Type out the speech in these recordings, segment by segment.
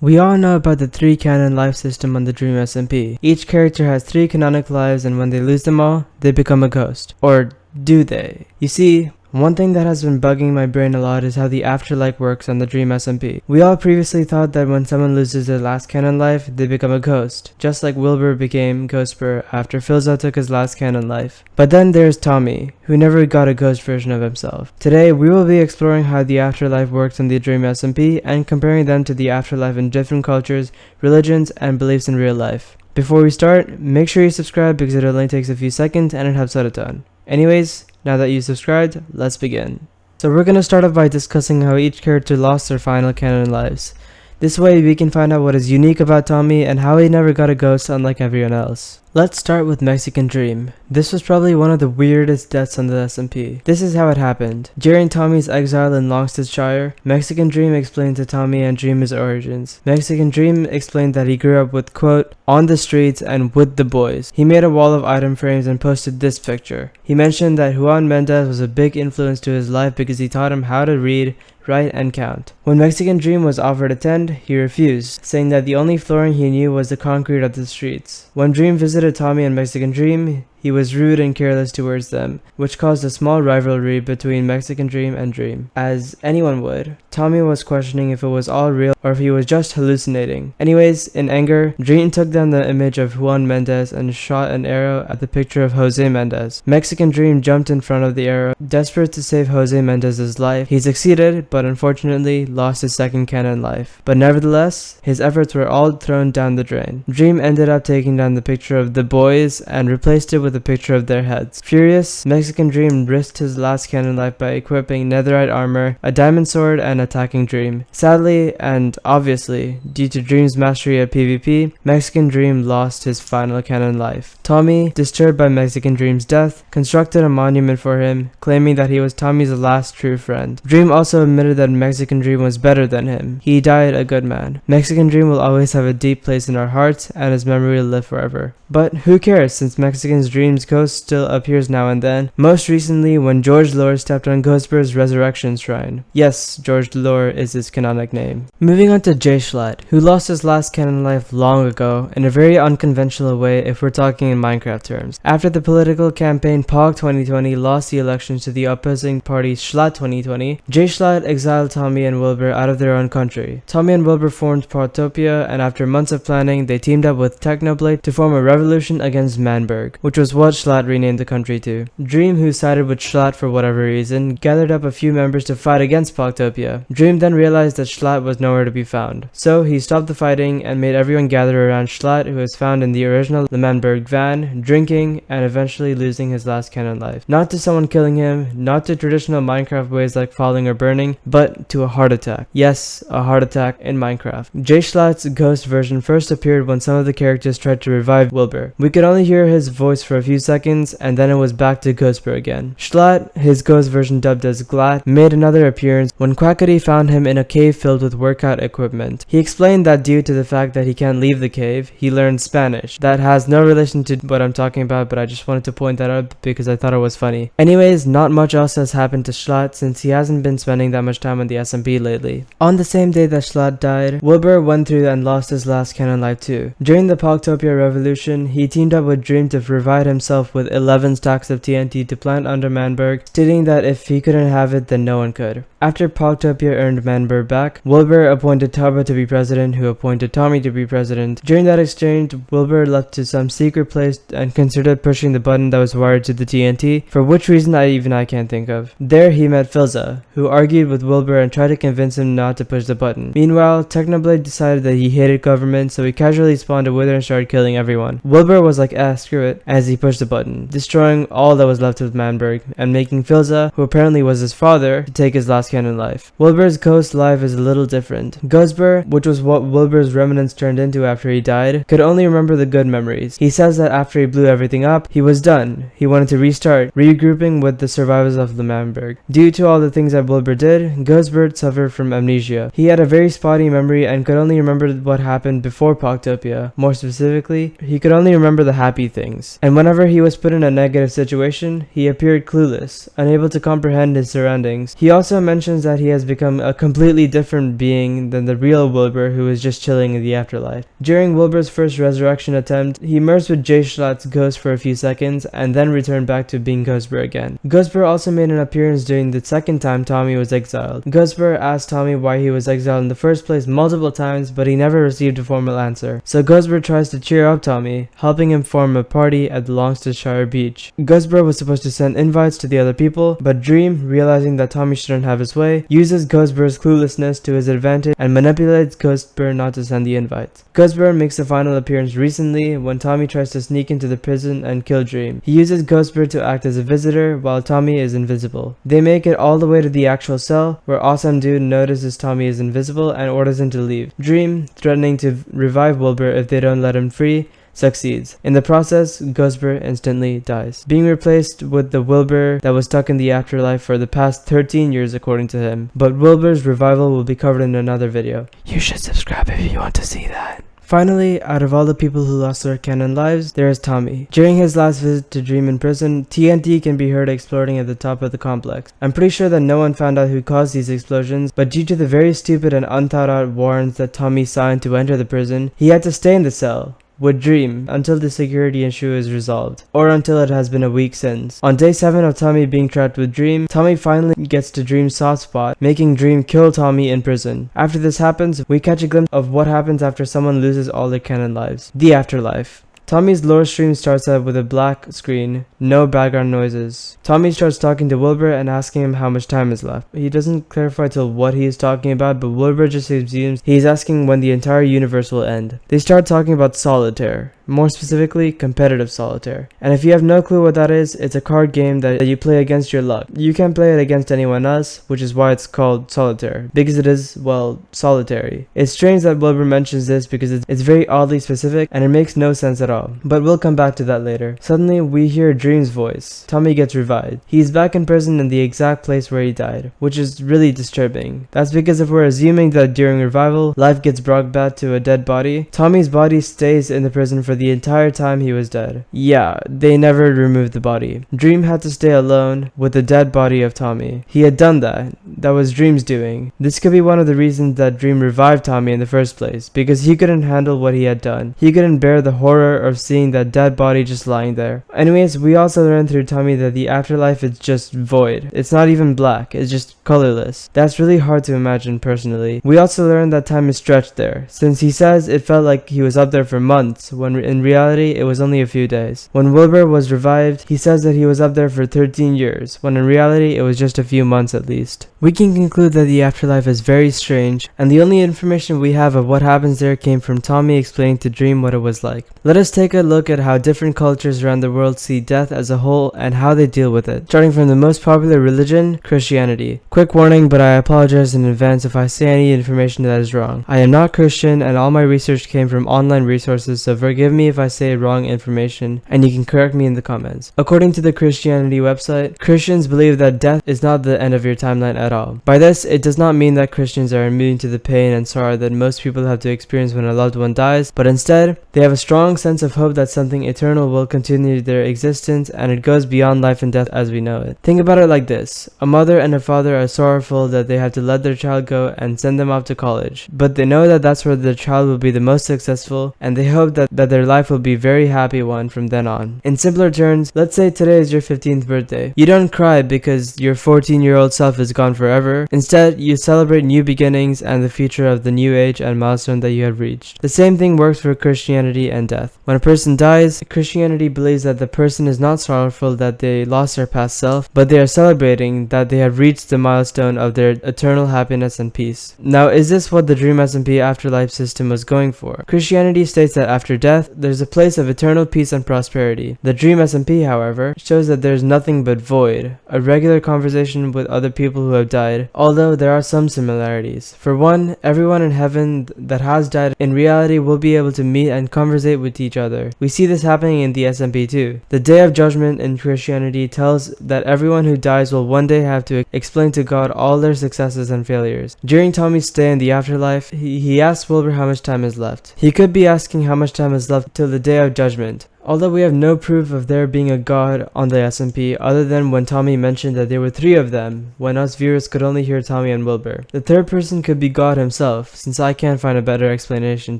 We all know about the 3 canon life system on the Dream SMP. Each character has 3 canonic lives, and when they lose them all, they become a ghost. Or do they? You see, one thing that has been bugging my brain a lot is how the afterlife works on the Dream SMP. We all previously thought that when someone loses their last canon life, they become a ghost, just like Wilbur became Ghostbur after Philza took his last canon life. But then there's Tommy, who never got a ghost version of himself. Today, we will be exploring how the afterlife works on the Dream SMP and comparing them to the afterlife in different cultures, religions, and beliefs in real life. Before we start, make sure you subscribe because it only takes a few seconds and it helps out a ton. Anyways, now that you subscribed, let's begin. So we're gonna start off by discussing how each character lost their final canon lives. This way we can find out what is unique about Tommy and how he never got a ghost unlike everyone else. Let's start with Mexican Dream. This was probably one of the weirdest deaths on the SMP. This is how it happened. During Tommy's exile in Longsteadshire, Mexican Dream explained to Tommy and Dream his origins. Mexican Dream explained that he grew up with, quote, on the streets and with the boys. He made a wall of item frames and posted this picture. He mentioned that Juan Mendez was a big influence to his life because he taught him how to read, write, and count. When Mexican Dream was offered a tent, he refused, saying that the only flooring he knew was the concrete of the streets. When Dream visited Tommy and Mexican Dream, he was rude and careless towards them, which caused a small rivalry between Mexican Dream and Dream. As anyone would, Tommy was questioning if it was all real or if he was just hallucinating. Anyways, in anger, Dream took down the image of Juan Mendez and shot an arrow at the picture of Jose Mendez. Mexican Dream jumped in front of the arrow, desperate to save Jose Mendez's life. He succeeded, but unfortunately lost his second canon life. But nevertheless, his efforts were all thrown down the drain. Dream ended up taking down the picture of the boys and replaced it with a picture of their heads. Furious, Mexican Dream risked his last canon life by equipping netherite armor, a diamond sword, and attacking Dream. Sadly, and obviously, due to Dream's mastery at PvP, Mexican Dream lost his final canon life. Tommy, disturbed by Mexican Dream's death, constructed a monument for him, claiming that he was Tommy's last true friend. Dream also admitted that Mexican Dream was better than him. He died a good man. Mexican Dream will always have a deep place in our hearts, and his memory will live forever. But who cares, since Mexican Dream's ghost still appears now and then, most recently when George Lore stepped on Ghostbur's resurrection shrine. Yes, George Lore is his canonic name. Moving on to Jay Schlatt, who lost his last canon life long ago in a very unconventional way if we're talking in Minecraft terms. After the political campaign POG 2020 lost the elections to the opposing party Schlatt 2020, Jay Schlatt exiled Tommy and Wilbur out of their own country. Tommy and Wilbur formed Partopia, and after months of planning, they teamed up with Technoblade to form a revolution against Manberg, which was what Schlatt renamed the country to. Dream, who sided with Schlatt for whatever reason, gathered up a few members to fight against Partopia. Dream then realized that Schlatt was nowhere to be found, so he stopped the fighting and made everyone gather around Schlatt, who was found in the original Manberg van, drinking, and eventually losing his last canon life. Not to someone killing him, not to traditional Minecraft ways like falling or burning, but to a heart attack. Yes, a heart attack in Minecraft. Jay Schlatt's ghost version first appeared when some of the characters tried to revive Wilbur. We could only hear his voice for a few seconds, and then it was back to Ghostbur again. Schlatt, his ghost version dubbed as Glatt, made another appearance when Quackity found him in a cave filled with workout equipment. He explained that due to the fact that he can't leave the cave, he learned Spanish. That has no relation to what I'm talking about, but I just wanted to point that out because I thought it was funny. Anyways, not much else has happened to Schlatt since he hasn't been spending that much time on the SMP lately. On the same day that Schlatt died, Wilbur went through and lost his last canon life too. During the Pogtopia revolution, he teamed up with Dream to provide himself with 11 stacks of TNT to plant under Manberg, stating that if he couldn't have it, then no one could. After Pogtopia earned Manberg back, Wilbur appointed Tubbo to be president, who appointed Tommy to be president. During that exchange, Wilbur left to some secret place and considered pushing the button that was wired to the TNT, for which reason I can't think of. There he met Philza, who argued with Wilbur and tried to convince him not to push the button. Meanwhile, Technoblade decided that he hated government, so he casually spawned a wither and started killing everyone. Wilbur was like, screw it, as he pushed the button, destroying all that was left of Manberg, and making Philza, who apparently was his father, to take his last canon life. Wilbur's ghost life is a little different. Ghostbur, which was what Wilbur's remnants turned into after he died, could only remember the good memories. He says that after he blew everything up, he was done. He wanted to restart, regrouping with the survivors of the Manberg. Due to all the things that Wilbur did, Ghostbur suffered from amnesia. He had a very spotty memory and could only remember what happened before Pogtopia. More specifically, he could only remember the happy things. And when whenever he was put in a negative situation, he appeared clueless, unable to comprehend his surroundings. He also mentions that he has become a completely different being than the real Wilbur who was just chilling in the afterlife. During Wilbur's first resurrection attempt, he merged with J Schlatt's ghost for a few seconds and then returned back to being Ghostbur again. Ghostbur also made an appearance during the second time Tommy was exiled. Ghostbur asked Tommy why he was exiled in the first place multiple times, but he never received a formal answer. So Ghostbur tries to cheer up Tommy, helping him form a party at the Longsteadshire beach. Ghostbur was supposed to send invites to the other people, but Dream, realizing that Tommy shouldn't have his way, uses Ghostbur's cluelessness to his advantage and manipulates Ghostbur not to send the invites. Ghostbur makes a final appearance recently when Tommy tries to sneak into the prison and kill Dream. He uses Ghostbur to act as a visitor while Tommy is invisible. They make it all the way to the actual cell, where Awesome Dude notices Tommy is invisible and orders him to leave. Dream, threatening to revive Wilbur if they don't let him free, succeeds. In the process, Ghostbur instantly dies, being replaced with the Wilbur that was stuck in the afterlife for the past 13 years according to him. But Wilbur's revival will be covered in another video. You should subscribe if you want to see that. Finally, out of all the people who lost their canon lives, there is Tommy. During his last visit to Dream in prison, TNT can be heard exploding at the top of the complex. I'm pretty sure that no one found out who caused these explosions, but due to the very stupid and unthought out warrants that Tommy signed to enter the prison, he had to stay in the cell with Dream until the security issue is resolved, or until it has been a week since. On day 7 of Tommy being trapped with Dream, Tommy finally gets to Dream's soft spot, making Dream kill Tommy in prison. After this happens, we catch a glimpse of what happens after someone loses all their canon lives. The afterlife. Tommy's lore stream starts out with a black screen, no background noises. Tommy starts talking to Wilbur and asking him how much time is left. He doesn't clarify till what he is talking about, but Wilbur just assumes he's asking when the entire universe will end. They start talking about solitaire, more specifically competitive solitaire. And if you have no clue what that is, it's a card game that you play against your luck. You can't play it against anyone else, which is why it's called solitaire, because it is, well, solitary. It's strange that Wilbur mentions this because it's very oddly specific and it makes no sense at all. But we'll come back to that later. Suddenly, we hear Dream's voice. Tommy gets revived. He's back in prison in the exact place where he died, which is really disturbing. That's because if we're assuming that during revival, life gets brought back to a dead body, Tommy's body stays in the prison for the entire time he was dead. Yeah, they never removed the body. Dream had to stay alone with the dead body of Tommy. He had done that. That was Dream's doing. This could be one of the reasons that Dream revived Tommy in the first place, because he couldn't handle what he had done. He couldn't bear the horror of seeing that dead body just lying there. Anyways, we also learned through Tommy that the afterlife is just void. It's not even black, it's just colorless. That's really hard to imagine personally. We also learned that time is stretched there, since he says it felt like he was up there for months, when in reality it was only a few days. When Wilbur was revived, he says that he was up there for 13 years, when in reality it was just a few months at least. We can conclude that the afterlife is very strange, and the only information we have of what happens there came from Tommy explaining to Dream what it was like. Let us take a look at how different cultures around the world see death as a whole and how they deal with it, starting from the most popular religion, Christianity. Quick warning, but I apologize in advance if I say any information that is wrong. I am not Christian and all my research came from online resources, so forgive me if I say wrong information and you can correct me in the comments. According to the Christianity website, Christians believe that death is not the end of your timeline at all. By this, it does not mean that Christians are immune to the pain and sorrow that most people have to experience when a loved one dies, but instead, they have a strong sense of hope that something eternal will continue their existence and it goes beyond life and death as we know it. Think about it like this. A mother and a father are sorrowful that they have to let their child go and send them off to college, but they know that that's where their child will be the most successful and they hope that their life will be a very happy one from then on. In simpler terms, let's say today is your 15th birthday. You don't cry because your 14-year-old self is gone forever. Instead, you celebrate new beginnings and the future of the new age and milestone that you have reached. The same thing works for Christianity and death. When a person dies, Christianity believes that the person is not sorrowful that they lost their past self, but they are celebrating that they have reached the milestone of their eternal happiness and peace. Now, is this what the Dream SMP afterlife system was going for? Christianity states that after death, there's a place of eternal peace and prosperity. The Dream SMP, however, shows that there's nothing but void, a regular conversation with other people who have died, although there are some similarities. For one, everyone in heaven that has died in reality will be able to meet and conversate with each other. We see this happening in the SMP too. The Day of Judgment in Christianity tells that everyone who dies will one day have to explain to God all their successes and failures. During Tommy's stay in the afterlife, he asks Wilbur how much time is left. He could be asking how much time is left till the Day of Judgment, Although we have no proof of there being a god on the SMP other than when Tommy mentioned that there were 3 of them, when us viewers could only hear Tommy and Wilbur. The third person could be God himself, since I can't find a better explanation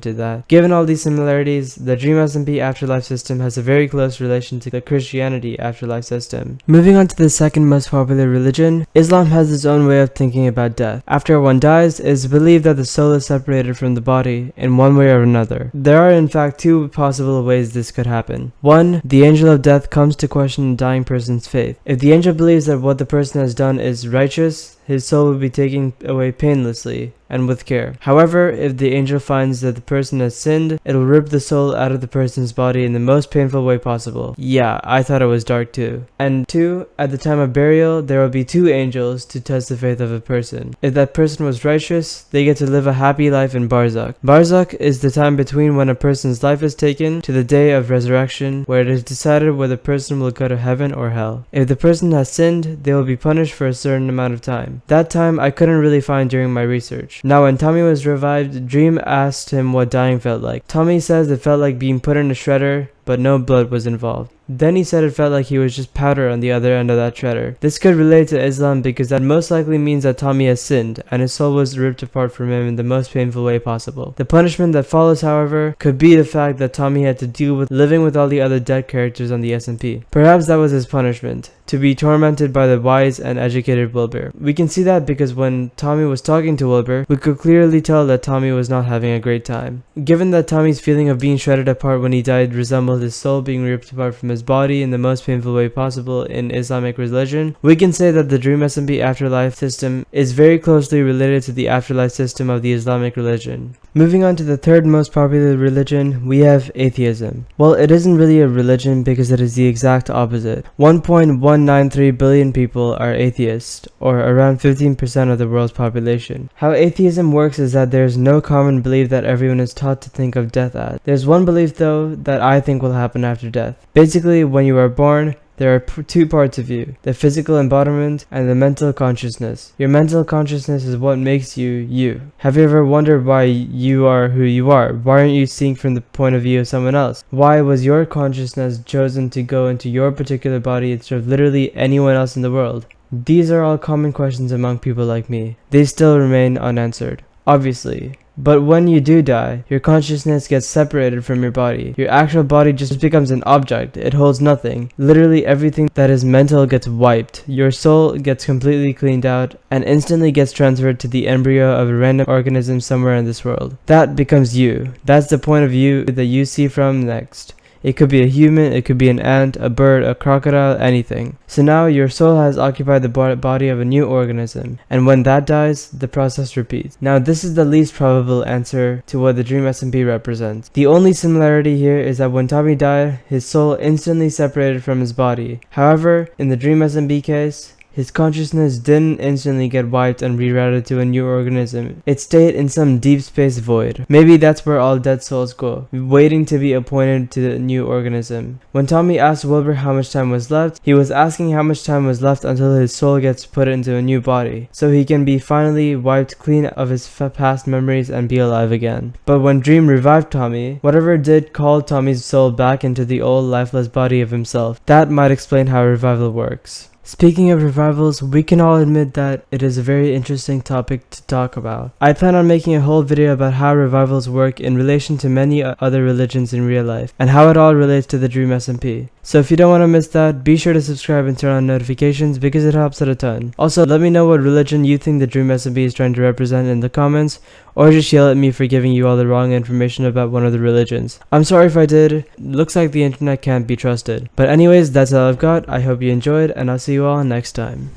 to that. Given all these similarities, the Dream SMP afterlife system has a very close relation to the Christianity afterlife system. Moving on to the second most popular religion, Islam has its own way of thinking about death. After one dies, it is believed that the soul is separated from the body in one way or another. There are in fact 2 possible ways this could happen. 1. The angel of death comes to question a dying person's faith. If the angel believes that what the person has done is righteous, his soul will be taken away painlessly and with care. However, if the angel finds that the person has sinned, it will rip the soul out of the person's body in the most painful way possible. Yeah, I thought it was dark too. And 2. At the time of burial, there will be 2 angels to test the faith of a person. If that person was righteous, they get to live a happy life in Barzakh. Barzakh is the time between when a person's life is taken to the day of resurrection, where it is decided whether the person will go to heaven or hell. If the person has sinned, they will be punished for a certain amount of time. That time I couldn't really find during my research. Now when Tommy was revived, Dream asked him what dying felt like. Tommy says it felt like being put in a shredder, but no blood was involved. Then he said it felt like he was just powder on the other end of that shredder. This could relate to Islam because that most likely means that Tommy has sinned and his soul was ripped apart from him in the most painful way possible. The punishment that follows, however, could be the fact that Tommy had to deal with living with all the other dead characters on the SMP. Perhaps that was his punishment, to be tormented by the wise and educated Wilbur. We can see that because when Tommy was talking to Wilbur, we could clearly tell that Tommy was not having a great time. Given that Tommy's feeling of being shredded apart when he died resembled his soul being ripped apart from his body in the most painful way possible in Islamic religion, we can say that the Dream SMP afterlife system is very closely related to the afterlife system of the Islamic religion. Moving on to the third most popular religion, we have atheism. Well, it isn't really a religion because it is the exact opposite. 1.193 billion people are atheists, or around 15% of the world's population. How atheism works is that there is no common belief that everyone is taught to think of death as. There's one belief though that I think will happen after death. Basically, when you are born, there are 2 parts of you, the physical embodiment and the mental consciousness. Your mental consciousness is what makes you, you. Have you ever wondered why you are who you are? Why aren't you seeing from the point of view of someone else? Why was your consciousness chosen to go into your particular body instead of literally anyone else in the world? These are all common questions among people like me. They still remain unanswered, obviously. But when you do die, your consciousness gets separated from your body. Your actual body just becomes an object. It holds nothing. Literally everything that is mental gets wiped. Your soul gets completely cleaned out and instantly gets transferred to the embryo of a random organism somewhere in this world. That becomes you. That's the point of view that you see from next. It could be a human, it could be an ant, a bird, a crocodile, anything. So now your soul has occupied the body of a new organism, and when that dies, the process repeats. Now this is the least probable answer to what the Dream SMP represents. The only similarity here is that when Tommy died, his soul instantly separated from his body. However, in the Dream SMP case, his consciousness didn't instantly get wiped and rerouted to a new organism. It stayed in some deep space void. Maybe that's where all dead souls go, waiting to be appointed to the new organism. When Tommy asked Wilbur how much time was left, he was asking how much time was left until his soul gets put into a new body, so he can be finally wiped clean of his past memories and be alive again. But when Dream revived Tommy, whatever did called Tommy's soul back into the old lifeless body of himself. That might explain how revival works. Speaking of revivals, we can all admit that it is a very interesting topic to talk about. I plan on making a whole video about how revivals work in relation to many other religions in real life, and how it all relates to the Dream SMP. So if you don't want to miss that, be sure to subscribe and turn on notifications because it helps out a ton. Also, let me know what religion you think the Dream SMP is trying to represent in the comments, or just yell at me for giving you all the wrong information about one of the religions. I'm sorry if I did. Looks like the internet can't be trusted. But anyways, that's all I've got. I hope you enjoyed, and I'll see you all next time.